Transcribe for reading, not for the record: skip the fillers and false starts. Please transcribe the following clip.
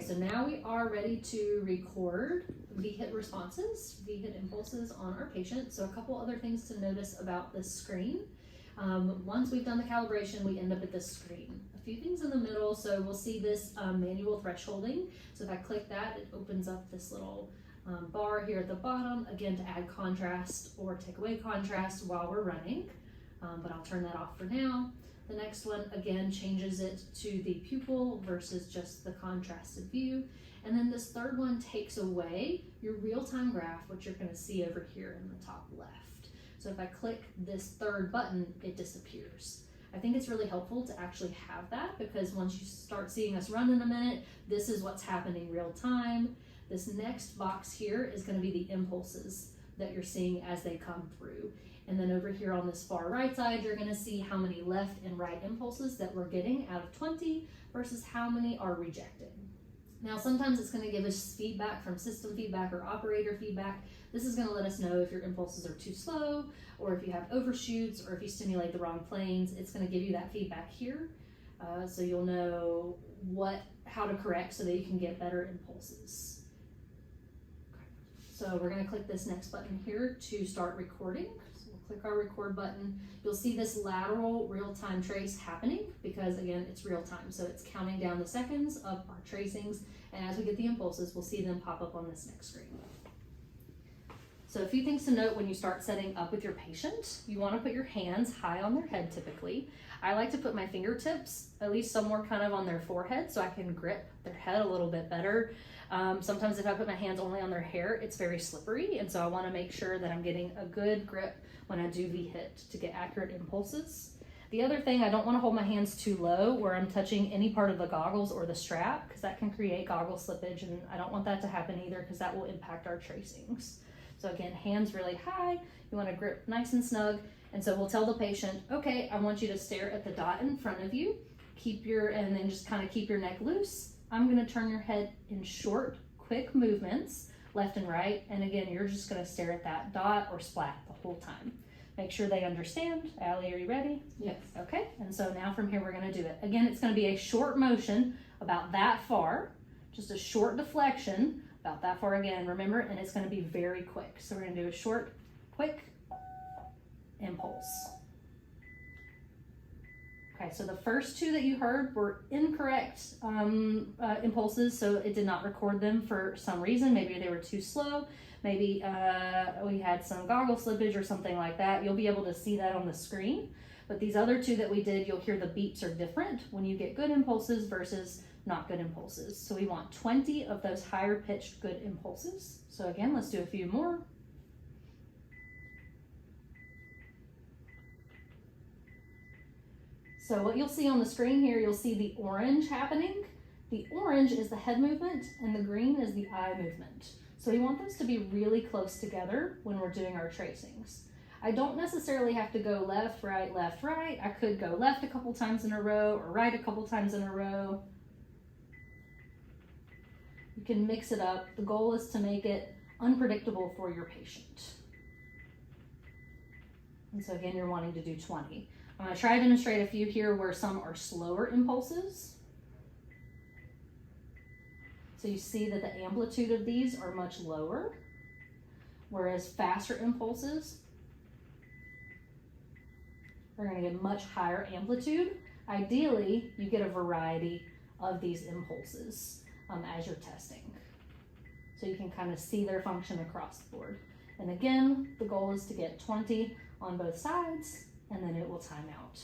so now we are ready to record V-hit responses, V-hit impulses on our patient. So a couple other things to notice about this screen. Once we've done the calibration, we end up at this screen. A few things in the middle, so we'll see this manual thresholding. So if I click that, it opens up this little bar here at the bottom, again to add contrast or take away contrast while we're running, but I'll turn that off for now. The next one, again, changes it to the pupil versus just the contrasted view. And then this third one takes away your real-time graph, which you're gonna see over here in the top left. So if I click this third button, it disappears. I think it's really helpful to actually have that, because once you start seeing us run in a minute, this is what's happening real time. This next box here is gonna be the impulses that you're seeing as they come through. And then over here on this far right side, you're gonna see how many left and right impulses that we're getting out of 20 versus how many are rejected. Now, sometimes it's gonna give us feedback from system feedback or operator feedback. This is gonna let us know if your impulses are too slow, or if you have overshoots, or if you stimulate the wrong planes. It's gonna give you that feedback here. So you'll know how to correct so that you can get better impulses. So we're gonna click this next button here to start recording. So we'll click our record button. You'll see this lateral real-time trace happening because, again, it's real-time. So it's counting down the seconds of our tracings, and as we get the impulses, we'll see them pop up on this next screen. So a few things to note when you start setting up with your patient. You wanna put your hands high on their head typically. I like to put my fingertips at least somewhere kind of on their forehead so I can grip their head a little bit better. Sometimes if I put my hands only on their hair, it's very slippery, and so I wanna make sure that I'm getting a good grip when I do V-hit to get accurate impulses. The other thing, I don't wanna hold my hands too low where I'm touching any part of the goggles or the strap, because that can create goggle slippage, and I don't want that to happen either because that will impact our tracings. So again, hands really high, you wanna grip nice and snug, and so we'll tell the patient, okay, I want you to stare at the dot in front of you, and then just kind of keep your neck loose. I'm gonna turn your head in short, quick movements, left and right, and again, you're just gonna stare at that dot or splat the whole time. Make sure they understand. Allie, are you ready? Yes. Okay, and so now from here, we're gonna do it. Again, it's gonna be a short motion about that far, just a short deflection about that far again, remember, and it's gonna be very quick. So we're gonna do a short, quick impulse. Okay, so the first two that you heard were incorrect impulses, so it did not record them for some reason. Maybe they were too slow. Maybe we had some goggle slippage or something like that. You'll be able to see that on the screen. But these other two that we did, you'll hear the beeps are different when you get good impulses versus not good impulses. So we want 20 of those higher pitched good impulses. So again, let's do a few more. So what you'll see on the screen here, you'll see the orange happening. The orange is the head movement and the green is the eye movement. So we want those to be really close together when we're doing our tracings. I don't necessarily have to go left, right. I could go left a couple times in a row or right a couple times in a row. You can mix it up. The goal is to make it unpredictable for your patient. And so again, you're wanting to do 20. I'm going to try to demonstrate a few here where some are slower impulses. So you see that the amplitude of these are much lower, whereas faster impulses are going to get much higher amplitude. Ideally, you get a variety of these impulses as you're testing. So you can kind of see their function across the board. And again, the goal is to get 20 on both sides, and then it will time out.